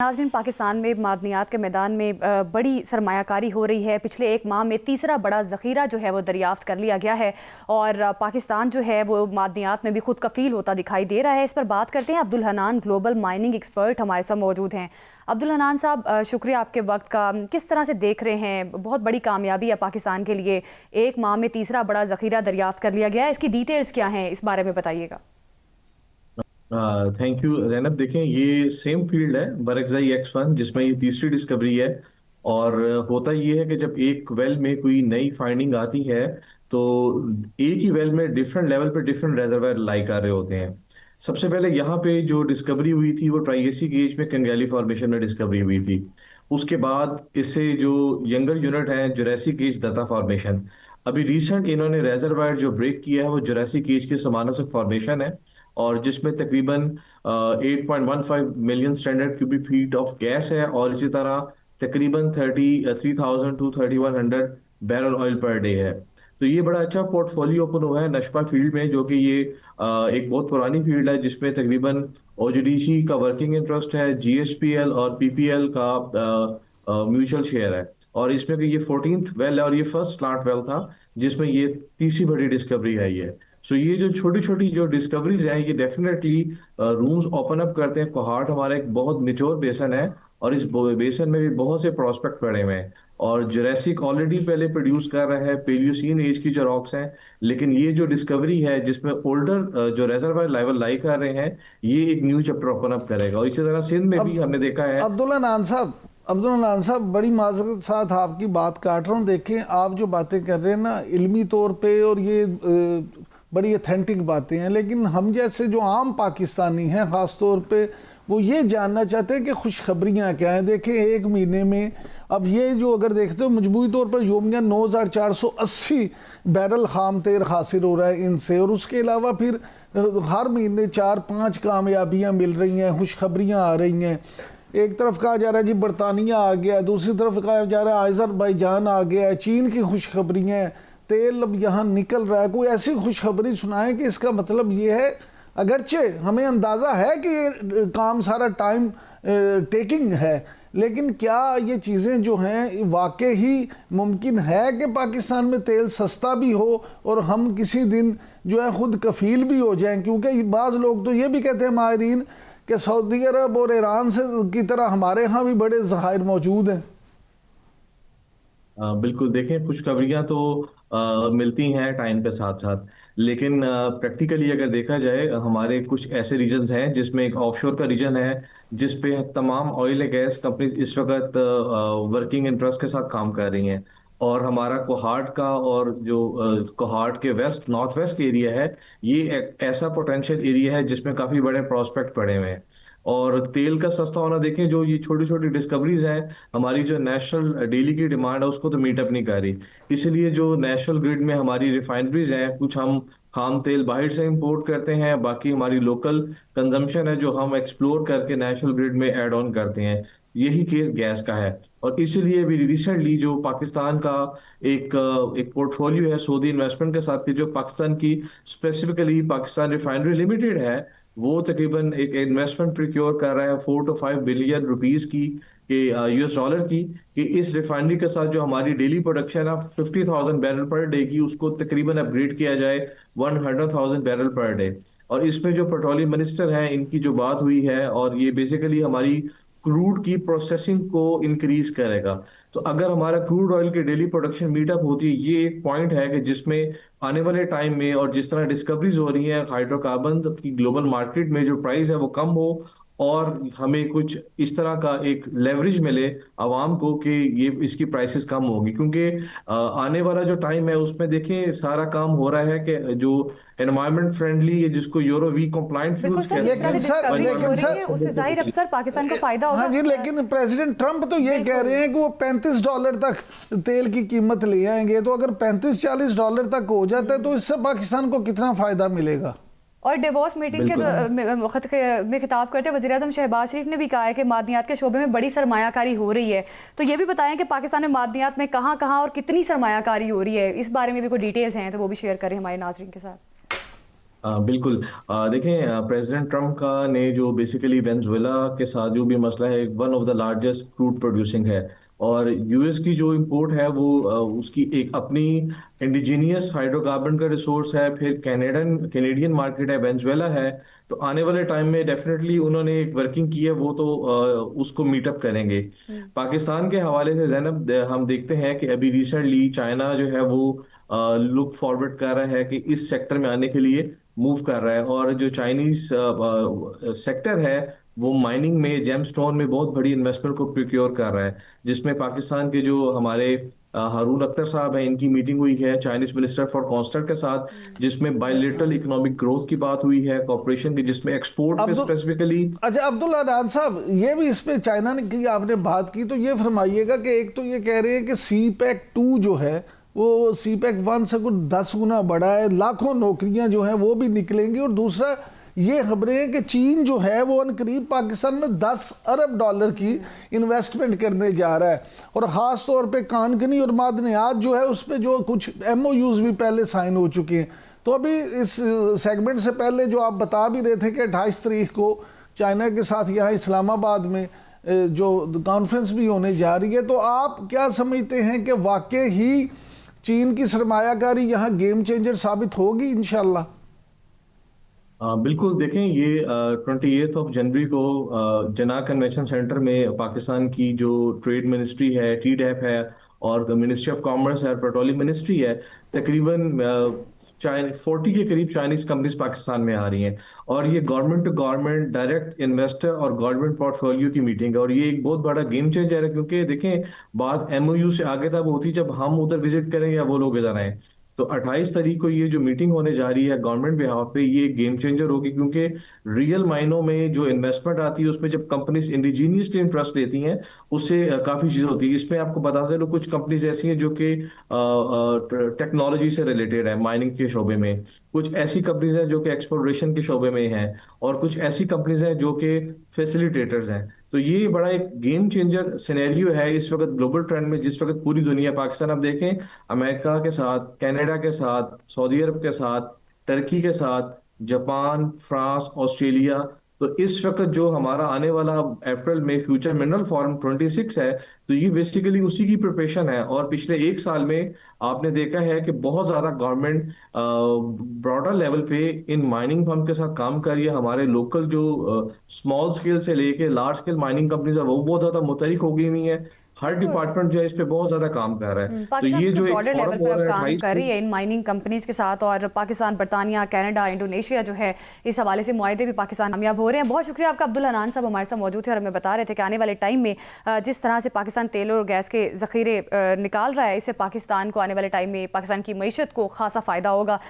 नाज़रीन, पाकिस्तान में मादनियात के मैदान में बड़ी सरमायाकारी हो रही है। पिछले एक माह में तीसरा बड़ा ज़ख़ीरा जो है वो दरियाफ़्त कर लिया गया है और पाकिस्तान जो है वो मादनियात में भी खुद कफ़ील होता दिखाई दे रहा है। इस पर बात करते हैं। Abdul Hanan global mining expert हमारे साथ मौजूद हैं। अब्दुल हनान साहब, शुक्रिया आपके वक्त का। किस तरह से देख रहे हैं, बहुत बड़ी कामयाबी है पाकिस्तान के लिए, एक माह में तीसरा बड़ा ज़ख़ीरा दरियाफ़्त कर लिया गया है, इसकी डिटेल्स क्या हैं, इस बारे में बताइएगा। Thank you Zainab. देखें, ये सेम फील्ड है बरगज़ई X1 जिसमें ये तीसरी डिस्कवरी है। और होता ये है कि जब एक वेल में कोई नई फाइंडिंग आती है तो एक ही वेल में डिफरेंट लेवल पे डिफरेंट रेजर्वायर लाई कर रहे होते हैं। सबसे पहले यहाँ पे जो डिस्कवरी हुई थी वो ट्राइगेसिक एज में कंगैली फॉर्मेशन में डिस्कवरी हुई थी। उसके बाद इससे जो यंगर यूनिट है जुरासिक एज दत्ता फॉर्मेशन। अभी रिसेंट इन्होंने रेजर्वायर जो ब्रेक किया है वो जुरासिक एज के समानांतर फॉर्मेशन है, और जिसमें तकरीबन 8.15 million standard cubic feet of gas है, और इसी तरह तकरीबन 33,000 to 3,100 barrel oil per day है। तो ये बड़ा अच्छा पोर्टफोलियो ओपन हुआ है नशपा फील्ड में, जो कि ये एक बहुत पुरानी फील्ड है जिसमें तकरीबन ओजीडीसी का वर्किंग इंटरेस्ट है, जीएसपीएल और पीपीएल का म्यूचुअल शेयर है। और इसमें कि ये 14th वेल है और ये फर्स्ट स्लार्ट वेल था जिसमें ये तीसरी बड़ी डिस्कवरी है ये। सो ये जो छोटी छोटी जो डिस्कवरीज हैं ये डेफिनेटली रूम्स ओपन अप करते हैं। कोहार्ट हमारा एक बहुत निचोर बेसन है और इस बेसन में भी बहुत से प्रोस्पेक्ट पड़े हुए हैं। और जुरासिक ऑलरेडी पहले प्रोड्यूस कर रहा है, पेलियोसीन एज की जो रॉक्स हैं। लेकिन ये जो डिस्कवरी है जिसमें ओल्डर जो रेजर्वायर लेवल लाई कर रहे हैं, ये एक न्यू चैप्टर ओपन अप करेगा। और इसी तरह सिंध में भी हमने देखा है। अब्दुल हनान साहब, बड़ी माजरत साथ आपकी बात काट रहा हूँ। देखें, आप जो बातें कर रहे हैं ना इल्मी तौर पे, और ये बड़ी ऑथेंटिक बातें हैं, लेकिन हम जैसे जो आम पाकिस्तानी हैं ख़ास तौर पे वो ये जानना चाहते हैं कि खुशखबरियाँ क्या हैं। देखें, एक महीने में अब ये जो अगर देखते हो मजमूई तौर पर योमिया 9,480 बैरल खाम तेल हासिल हो रहा है इनसे, और उसके अलावा फिर हर महीने 4-5 कामयाबियाँ मिल रही हैं, खुशखबरियाँ आ रही हैं। एक तरफ कहा जा रहा है जी बरतानिया आ गया, दूसरी तरफ कहा जा रहा है अज़रबैजान आ गया है, चीन की खुशखबरियाँ हैं, तेल अब यहाँ निकल रहा है। कोई ऐसी खुशखबरी सुनाए कि इसका मतलब ये है, अगरचे हमें अंदाज़ा है कि ये काम सारा टाइम टेकिंग है, लेकिन क्या ये चीज़ें जो हैं वाकई ही मुमकिन है कि पाकिस्तान में तेल सस्ता भी हो और हम किसी दिन जो है खुद कफ़ील भी हो जाएं? क्योंकि बाज़ लोग तो ये भी कहते हैं माहिरीन कि सऊदी अरब और ईरान से की तरह हमारे यहाँ भी बड़े ज़खायर मौजूद हैं। बिल्कुल। देखें, खुशखबरियां तो मिलती हैं टाइम के साथ साथ, लेकिन प्रैक्टिकली अगर देखा जाए हमारे कुछ ऐसे रीजन्स हैं जिसमें एक ऑफशोर का रीजन है जिसपे तमाम ऑयल एंड गैस कंपनी इस वक्त वर्किंग इंटरेस्ट के साथ काम कर रही हैं। और हमारा कोहार्ट का और जो कोहार्ट के वेस्ट नॉर्थ वेस्ट एरिया है, ये एक ऐसा पोटेंशियल एरिया है जिसमें काफी बड़े प्रोस्पेक्ट पड़े हुए हैं। और तेल का सस्ता होना, देखें जो ये छोटी छोटी डिस्कवरीज हैं, हमारी जो नेशनल डेली की डिमांड है उसको तो मीट अप नहीं कर रही। इसलिए जो नेशनल ग्रिड में हमारी रिफाइनरीज हैं, कुछ हम खाम तेल बाहर से इंपोर्ट करते हैं, बाकी हमारी लोकल कंजम्पशन है जो हम एक्सप्लोर करके नेशनल ग्रिड में ऐड ऑन करते हैं। यही केस गैस का है। और इसीलिए भी रिसेंटली जो पाकिस्तान का एक पोर्टफोलियो है सऊदी इन्वेस्टमेंट के साथ, की जो पाकिस्तान की स्पेसिफिकली पाकिस्तान रिफाइनरी लिमिटेड है, वो तकरीबन एक इन्वेस्टमेंट प्रिक्योर कर रहा है 4 to 5 बिलियन रुपीस की, यूएस डॉलर की, कि इस रिफाइनरी के साथ जो हमारी डेली प्रोडक्शन है 50,000 बैरल पर डे की, उसको तकरीबन अपग्रेड किया जाए 100,000 बैरल पर डे। और इसमें जो पेट्रोलियम मिनिस्टर हैं इनकी जो बात हुई है, और ये बेसिकली हमारी क्रूड की प्रोसेसिंग को इंक्रीज करेगा। तो अगर हमारा क्रूड ऑयल की डेली प्रोडक्शन मीटअप होती है, ये एक पॉइंट है कि जिसमें आने वाले टाइम में और जिस तरह डिस्कवरीज हो रही हैं हाइड्रोकार्बन की ग्लोबल मार्केट में, जो प्राइस है वो कम हो और हमें कुछ इस तरह का एक लेवरेज मिले आवाम को कि ये इसकी प्राइसेस कम होगी। क्योंकि आने वाला जो टाइम है उसमें देखें सारा काम हो रहा है कि जो एनवायरमेंट फ्रेंडली है, जिसको यूरो वी कंप्लायंट फ्यूल्स कहते हैं, उससे जाहिर अफसर पाकिस्तान को फायदा होगा। हाँ जी, लेकिन प्रेसिडेंट ट्रंप तो ये कह रहे हैं कि वो $35 तक तेल की कीमत ले आएंगे। तो अगर $35-40 तक हो जाता है तो इससे पाकिस्तान को कितना फायदा मिलेगा? और डिवोर्स मीटिंग के में खिताब करते वज़ीर-ए-आज़म शहबाज शरीफ ने भी कहा है कि मादनियात के शोबे में बड़ी सरमायाकारी हो रही है। तो ये भी बताएं कि पाकिस्तान में मादनियात में कहाँ और कितनी सरमायाकारी हो रही है, इस बारे में भी कोई डिटेल्स हैं तो वो भी शेयर करें हमारे नाज़रीन के साथ। बिल्कुल। देखें, प्रेसिडेंट ट्रम्प का ने जो बेसिकली वेनेजुएला के साथ जो भी मसला है, one of the largest crude producing है, और यूएस की जो इंपोर्ट है वो उसकी एक अपनी इंडिजीनियस हाइड्रोकार्बन का रिसोर्स है, फिर कैनेडियन मार्केट है, वेनेजुएला है। तो आने वाले टाइम में डेफिनेटली उन्होंने एक वर्किंग की है, वो तो उसको मीटअप करेंगे। पाकिस्तान के हवाले से जैनब, हम देखते हैं कि अभी रिसेंटली चाइना जो है वो लुक फॉरवर्ड कर रहा है कि इस सेक्टर में आने के लिए मूव कर रहा है, और जो चाइनीज सेक्टर है वो माइनिंग में, जेमस्टोन में बहुत बड़ी इन्वेस्टमेंट को प्रिक्योर कर रहा है, जिसमें पाकिस्तान के जो हमारे हारून अख्तर साहब हैं, इनकी मीटिंग हुई है चाइनीज मिनिस्टर फॉर कॉन्स्टेंट के साथ, जिसमें बायलेटरल इकोनॉमिक ग्रोथ की बात हुई है, कॉर्पोरेशन की, जिसमें एक्सपोर्ट पे स्पेसिफिकली। अच्छा अब्दुल्ला अदनान साहब, ये भी इस पे चाइना ने की आपने बात की, तो ये फरमाइएगा कि एक तो ये कह रहे हैं कि सी पैक 2 जो है वो सी पैक 1 से कुछ 10 गुना बड़ा है, लाखों नौकरियां जो हैं वो भी निकलेंगी, और दूसरा ये खबरें हैं कि चीन जो है वो अनकरीब पाकिस्तान में 10 अरब डॉलर की इन्वेस्टमेंट करने जा रहा है, और ख़ास तौर पे कानकनी और मादनियात जो है उस पर जो कुछ MOUs भी पहले साइन हो चुके हैं। तो अभी इस सेगमेंट से पहले जो आप बता भी रहे थे कि 28 तारीख को चाइना के साथ यहाँ इस्लामाबाद में जो कॉन्फ्रेंस भी होने जा रही है, तो आप क्या समझते हैं कि वाकई ही चीन की सरमायाकारी यहाँ गेम चेंजर साबित होगी इंशाल्लाह? बिल्कुल। देखें, ये 28 जनवरी को जना कन्वेंशन सेंटर में पाकिस्तान की जो ट्रेड मिनिस्ट्री है, TDEP है, और मिनिस्ट्री ऑफ कॉमर्स है, पेट्रोलियम मिनिस्ट्री है, तकरीबन 40 के करीब चाइनीज कंपनीज पाकिस्तान में आ रही हैं, और ये government to government, direct investor और गवर्नमेंट पोर्टफोलियो की मीटिंग है, और ये एक बहुत बड़ा गेम चेंजर है, क्योंकि देखें, बात MOU से आगे तब होती जब हम उधर विजिट करें या वो लोग इधर आए। तो 28 तारीख को ये जो मीटिंग होने जा रही है गवर्नमेंट बिहाफ पे, ये गेम चेंजर होगी, क्योंकि रियल मायनों में जो इन्वेस्टमेंट आती है उसमें जब कंपनीज इंडिजीनियसली इंटरेस्ट लेती हैं, उससे काफी चीजें होती है। इसमें आपको बता दें, कुछ कंपनीज ऐसी हैं जो कि टेक्नोलॉजी से रिलेटेड है, माइनिंग के शोबे में, कुछ ऐसी कंपनीज हैं जो कि एक्सप्लोरेशन के शोबे में हैं, और कुछ ऐसी कंपनीज हैं जो कि फैसिलिटेटर्स हैं। तो ये बड़ा एक गेम चेंजर सिनेरियो है इस वक्त ग्लोबल ट्रेंड में, जिस वक्त पूरी दुनिया, पाकिस्तान आप देखें, अमेरिका के साथ, कनाडा के साथ, सऊदी अरब के साथ, टर्की के साथ, जापान, फ्रांस, ऑस्ट्रेलिया। तो इस वक्त जो हमारा आने वाला अप्रैल में फ्यूचर मिनरल फोरम 26 है, तो ये बेसिकली उसी की प्रिपरेशन है। और पिछले एक साल में आपने देखा है कि बहुत ज्यादा गवर्नमेंट ब्रॉडर लेवल पे इन माइनिंग फर्म के साथ काम कर रही है। हमारे लोकल जो स्मॉल स्केल से लेके लार्ज स्केल माइनिंग कंपनीज है, वो बहुत ज्यादा मुतहरिक हो गई हुई है। हर डिपार्टमेंट जो है इस पे बहुत ज्यादा काम कर रहा है। तो पाकिस्तान ये तो जो एक ब्रॉडर लेवल फोरम पर हो अब रहा है काम 28 कर को। रही है इन माइनिंग कंपनीज के साथ, और पाकिस्तान, बरतानिया, कनाडा, इंडोनेशिया जो है, इस हवाले से मुआहदे भी पाकिस्तान कामयाब हो रहे हैं। बहुत शुक्रिया आपका अब्दुल हनान साहब, हमारे साथ मौजूद थे और हमें बता रहे थे कि आने वाले टाइम में जिस तरह से पाकिस्तान तेल और गैस के ज़ख़ीरे निकाल रहा है, इससे पाकिस्तान को आने वाले टाइम में, पाकिस्तान की मईशत को खासा फ़ायदा होगा।